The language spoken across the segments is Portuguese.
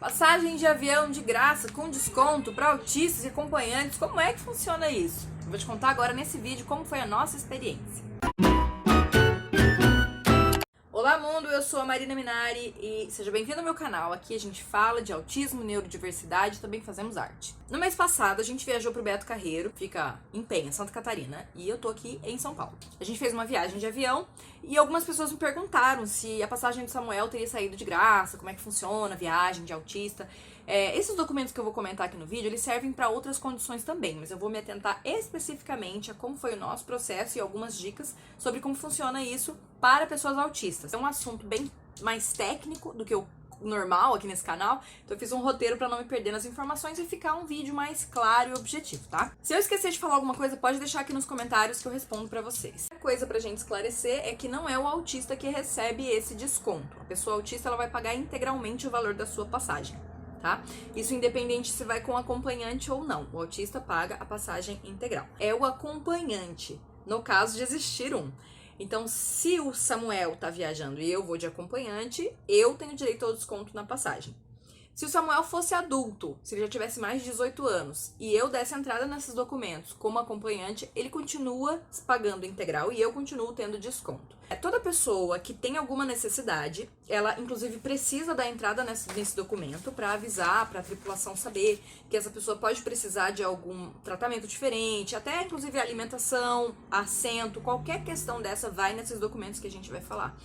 Passagem de avião de graça com desconto para autistas e acompanhantes. Como é que funciona isso? Eu vou te contar agora nesse vídeo como foi a nossa experiência. Olá mundo, eu sou a Marina Minari e seja bem-vindo ao meu canal. Aqui a gente fala de autismo, neurodiversidade e também fazemos arte. No mês passado a gente viajou pro Beto Carreiro, fica em Penha, Santa Catarina, e eu tô aqui em São Paulo. A gente fez uma viagem de avião e algumas pessoas me perguntaram se a passagem do Samuel teria saído de graça, como é que funciona a viagem de autista. Esses documentos que eu vou comentar aqui no vídeo, eles servem para outras condições também, mas eu vou me atentar especificamente a como foi o nosso processo e algumas dicas sobre como funciona isso para pessoas autistas. É um assunto bem mais técnico do que o normal aqui nesse canal, então eu fiz um roteiro para não me perder nas informações e ficar um vídeo mais claro e objetivo, tá? Se eu esquecer de falar alguma coisa, pode deixar aqui nos comentários que eu respondo para vocês. A coisa pra gente esclarecer é que não é o autista que recebe esse desconto. A pessoa autista ela vai pagar integralmente o valor da sua passagem. Tá? Isso independente se vai com acompanhante ou não. O autista paga a passagem integral. É o acompanhante, no caso de existir um. Então, se o Samuel tá viajando e eu vou de acompanhante, eu tenho direito ao desconto na passagem. Se o Samuel fosse adulto, se ele já tivesse mais de 18 anos, e eu desse entrada nesses documentos como acompanhante, ele continua pagando integral e eu continuo tendo desconto. Toda pessoa que tem alguma necessidade, ela inclusive precisa dar entrada nesse documento para avisar, para a tripulação saber que essa pessoa pode precisar de algum tratamento diferente, até inclusive alimentação, assento, qualquer questão dessa vai nesses documentos que a gente vai falar.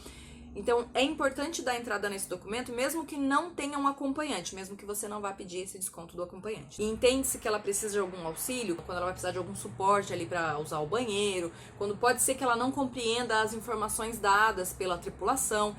Então, é importante dar entrada nesse documento, mesmo que não tenha um acompanhante, mesmo que você não vá pedir esse desconto do acompanhante. E entende-se que ela precisa de algum auxílio, quando ela vai precisar de algum suporte ali para usar o banheiro, quando pode ser que ela não compreenda as informações dadas pela tripulação.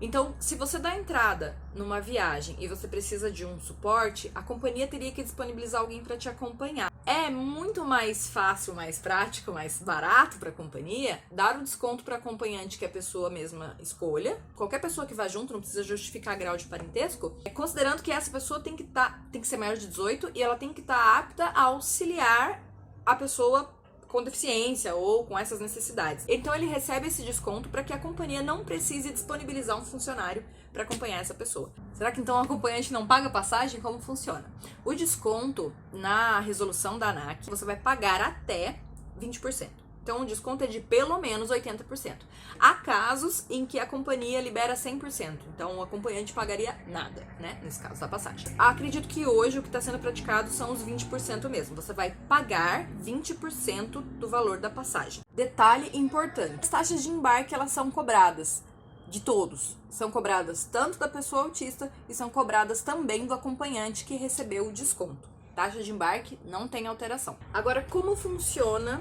Então, se você dá entrada numa viagem e você precisa de um suporte, a companhia teria que disponibilizar alguém para te acompanhar. É muito mais fácil, mais prático, mais barato para a companhia dar um desconto para acompanhante que a pessoa mesma escolha. Qualquer pessoa que vá junto não precisa justificar grau de parentesco, considerando que essa pessoa tem que ser maior de 18 e ela tem que estar apta a auxiliar a pessoa com deficiência ou com essas necessidades. Então ele recebe esse desconto para que a companhia não precise disponibilizar um funcionário para acompanhar essa pessoa. Será que então o acompanhante não paga passagem? Como funciona? O desconto na resolução da ANAC, você vai pagar até 20%. Então o desconto é de pelo menos 80%. Há casos em que a companhia libera 100%, então o acompanhante pagaria nada, né? Nesse caso da passagem. Acredito que hoje o que está sendo praticado são os 20% mesmo. Você vai pagar 20% do valor da passagem. Detalhe importante: as taxas de embarque elas são cobradas de todos. São cobradas tanto da pessoa autista e são cobradas também do acompanhante que recebeu o desconto. Taxa de embarque não tem alteração. Agora, como funciona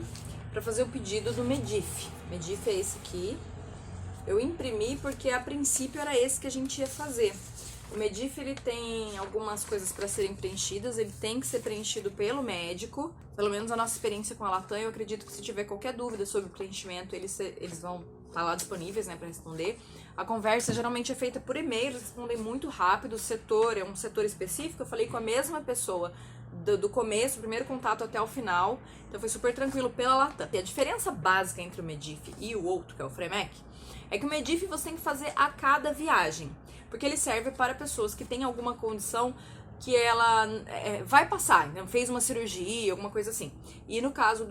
para fazer o pedido do Medif? Medif é esse aqui. Eu imprimi porque a princípio era esse que a gente ia fazer. O Medif ele tem algumas coisas para serem preenchidas, ele tem que ser preenchido pelo médico. Pelo menos a nossa experiência com a Latam, eu acredito que se tiver qualquer dúvida sobre o preenchimento, eles vão estar lá disponíveis, né, para responder. A conversa geralmente é feita por e-mail, eles respondem muito rápido. O setor é um setor específico, eu falei com a mesma pessoa do começo, do primeiro contato até o final, então foi super tranquilo pela Latam. E a diferença básica entre o Medif e o outro, que é o Fremec, é que o Medif você tem que fazer a cada viagem, porque ele serve para pessoas que têm alguma condição que ela vai passar, então fez uma cirurgia, alguma coisa assim. E no caso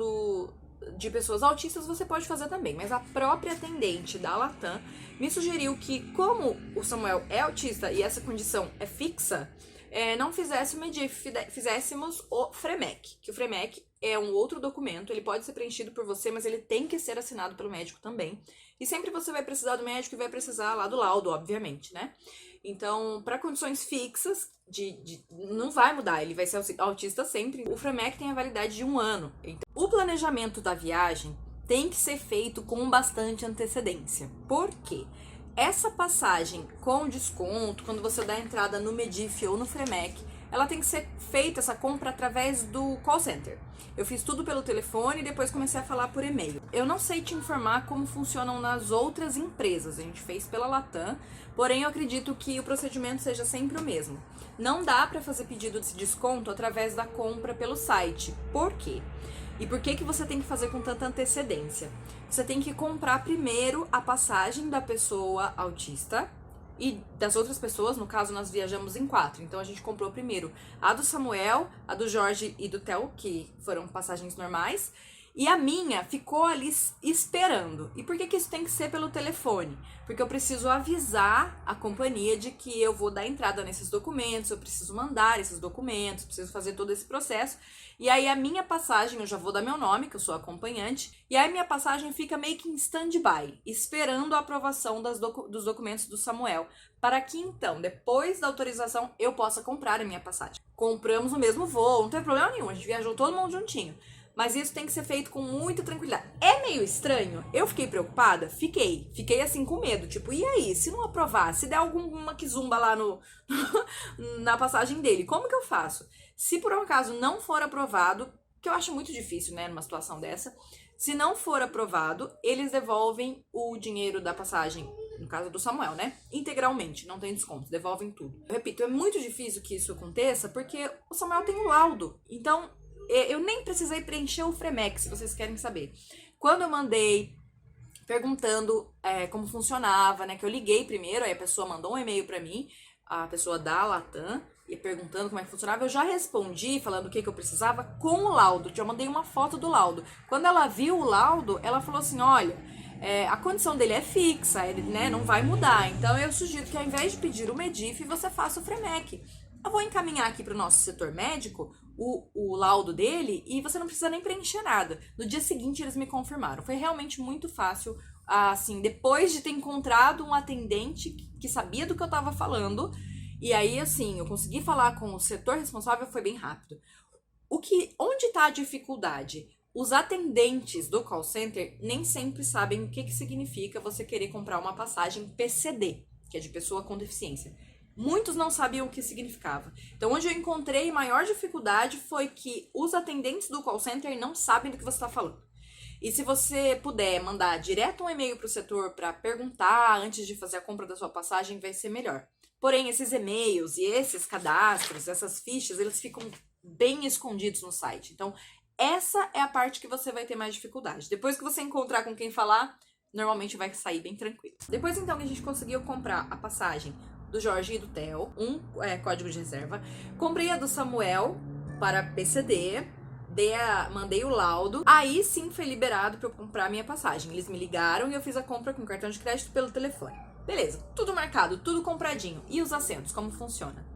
de pessoas autistas você pode fazer também, mas a própria atendente da Latam me sugeriu que, como o Samuel é autista e essa condição é fixa, não fizesse o Medif, fizéssemos o Fremec, que o Fremec é um outro documento, ele pode ser preenchido por você, mas ele tem que ser assinado pelo médico também. E sempre você vai precisar do médico e vai precisar lá do laudo, obviamente, né? Então, para condições fixas, não vai mudar, ele vai ser autista sempre. O Fremec tem a validade de 1 ano. Então, o planejamento da viagem tem que ser feito com bastante antecedência. Por quê? Essa passagem com desconto, quando você dá entrada no Medif ou no Fremec, ela tem que ser feita, essa compra, através do call center. Eu fiz tudo pelo telefone e depois comecei a falar por e-mail. Eu não sei te informar como funcionam nas outras empresas, a gente fez pela Latam, porém eu acredito que o procedimento seja sempre o mesmo. Não dá para fazer pedido de desconto através da compra pelo site. Por quê? E por que você tem que fazer com tanta antecedência? Você tem que comprar primeiro a passagem da pessoa autista e das outras pessoas, no caso nós viajamos em 4, então a gente comprou primeiro a do Samuel, a do Jorge e do Theo, que foram passagens normais, e a minha ficou ali esperando. E por que isso tem que ser pelo telefone? Porque eu preciso avisar a companhia de que eu vou dar entrada nesses documentos, eu preciso mandar esses documentos, preciso fazer todo esse processo. E aí a minha passagem, eu já vou dar meu nome, que eu sou acompanhante, e aí minha passagem fica meio que em stand-by, esperando a aprovação dos documentos do Samuel, para que então, depois da autorização, eu possa comprar a minha passagem. Compramos no mesmo voo, não tem problema nenhum, a gente viajou todo mundo juntinho. Mas isso tem que ser feito com muita tranquilidade. É meio estranho? Eu fiquei preocupada? Fiquei. Fiquei assim com medo. Tipo, e aí? Se não aprovar? Se der alguma quizumba lá na passagem dele, como que eu faço? Se por um acaso não for aprovado, que eu acho muito difícil, né, numa situação dessa. Se não for aprovado, eles devolvem o dinheiro da passagem, no caso do Samuel, né? Integralmente, não tem desconto, devolvem tudo. Eu repito, é muito difícil que isso aconteça porque o Samuel tem um laudo. Então, eu nem precisei preencher o Fremex, se vocês querem saber. Quando eu mandei perguntando como funcionava, né? Que eu liguei primeiro, aí a pessoa mandou um e-mail pra mim, a pessoa da Latam, e perguntando como é que funcionava, eu já respondi falando o que eu precisava com o laudo. Já mandei uma foto do laudo. Quando ela viu o laudo, ela falou assim, olha, a condição dele é fixa, ele, né, não vai mudar. Então eu sugiro que ao invés de pedir o Medif, você faça o Fremec. Eu vou encaminhar aqui para o nosso setor médico o laudo dele e você não precisa nem preencher nada. No dia seguinte eles me confirmaram. Foi realmente muito fácil, assim, depois de ter encontrado um atendente que sabia do que eu estava falando. E aí, assim, eu consegui falar com o setor responsável, foi bem rápido. Onde está a dificuldade? Os atendentes do call center nem sempre sabem o que significa você querer comprar uma passagem PCD, que é de pessoa com deficiência. Muitos não sabiam o que significava. Então, onde eu encontrei maior dificuldade foi que os atendentes do call center não sabem do que você está falando. E se você puder mandar direto um e-mail para o setor para perguntar antes de fazer a compra da sua passagem, vai ser melhor. Porém, esses e-mails e esses cadastros, essas fichas, eles ficam bem escondidos no site. Então, essa é a parte que você vai ter mais dificuldade. Depois que você encontrar com quem falar, normalmente vai sair bem tranquilo. Depois, então, que a gente conseguiu comprar a passagem do Jorge e do Theo, código de reserva. Comprei a do Samuel para PCD, mandei o laudo. Aí sim foi liberado para eu comprar a minha passagem. Eles me ligaram e eu fiz a compra com cartão de crédito pelo telefone. Beleza, tudo marcado, tudo compradinho. E os assentos, como funciona?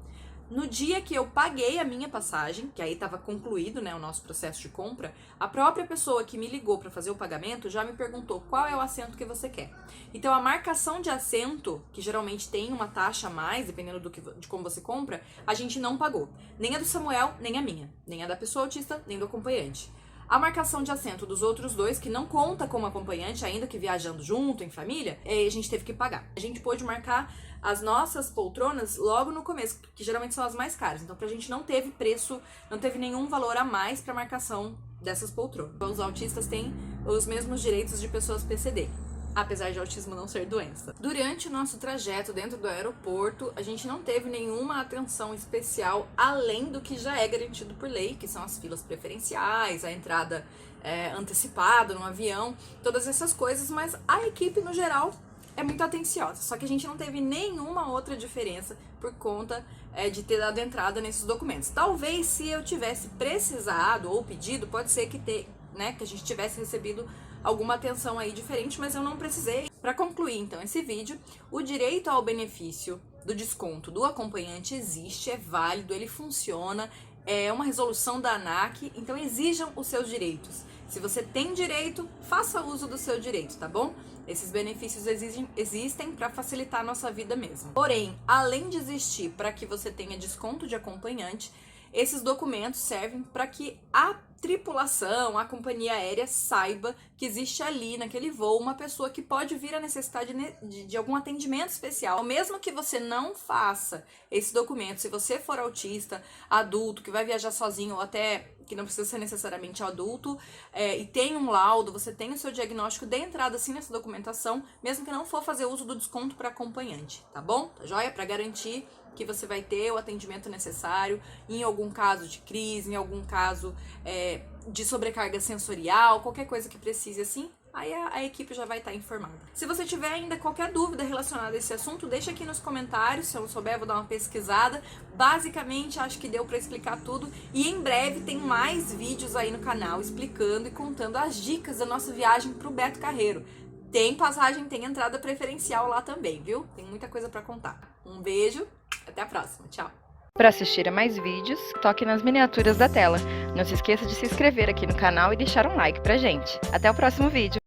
No dia que eu paguei a minha passagem, que aí estava concluído, né, o nosso processo de compra, a própria pessoa que me ligou para fazer o pagamento já me perguntou qual é o assento que você quer. Então, a marcação de assento, que geralmente tem uma taxa a mais, dependendo de como você compra, a gente não pagou. Nem a do Samuel, nem a minha. Nem a da pessoa autista, nem do acompanhante. A marcação de assento dos outros dois, que não conta como acompanhante, ainda que viajando junto, em família, a gente teve que pagar. A gente pôde marcar as nossas poltronas logo no começo, que geralmente são as mais caras. Então, pra gente não teve preço, não teve nenhum valor a mais pra marcação dessas poltronas. Os autistas têm os mesmos direitos de pessoas PCD, apesar de autismo não ser doença. Durante o nosso trajeto dentro do aeroporto, a gente não teve nenhuma atenção especial, além do que já é garantido por lei, que são as filas preferenciais, a entrada antecipada no avião, todas essas coisas, mas a equipe, no geral, é muito atenciosa. Só que a gente não teve nenhuma outra diferença por conta de ter dado entrada nesses documentos. Talvez, se eu tivesse precisado ou pedido, pode ser que a gente tivesse recebido alguma atenção aí diferente, mas eu não precisei. Para concluir, então, esse vídeo, o direito ao benefício do desconto do acompanhante existe, é válido, ele funciona, é uma resolução da ANAC, então exijam os seus direitos. Se você tem direito, faça uso do seu direito, tá bom? Esses benefícios existem para facilitar a nossa vida mesmo. Porém, além de existir para que você tenha desconto de acompanhante, esses documentos servem para que a tripulação, a companhia aérea saiba que existe ali naquele voo uma pessoa que pode vir a necessidade de algum atendimento especial. Mesmo que você não faça esse documento, se você for autista, adulto, que vai viajar sozinho ou até que não precisa ser necessariamente adulto, e tem um laudo, você tem o seu diagnóstico, dê entrada sim nessa documentação, mesmo que não for fazer uso do desconto para acompanhante, tá bom? Tá joia? Para garantir que você vai ter o atendimento necessário em algum caso de crise, em algum caso de sobrecarga sensorial, qualquer coisa que precise assim, Aí a equipe já vai estar informada. Se você tiver ainda qualquer dúvida relacionada a esse assunto, deixa aqui nos comentários. Se eu não souber, eu vou dar uma pesquisada. Basicamente, acho que deu para explicar tudo. E em breve tem mais vídeos aí no canal explicando e contando as dicas da nossa viagem pro Beto Carreiro. Tem passagem, tem entrada preferencial lá também, viu? Tem muita coisa para contar. Um beijo, até a próxima. Tchau! Para assistir a mais vídeos, toque nas miniaturas da tela. Não se esqueça de se inscrever aqui no canal e deixar um like pra gente. Até o próximo vídeo!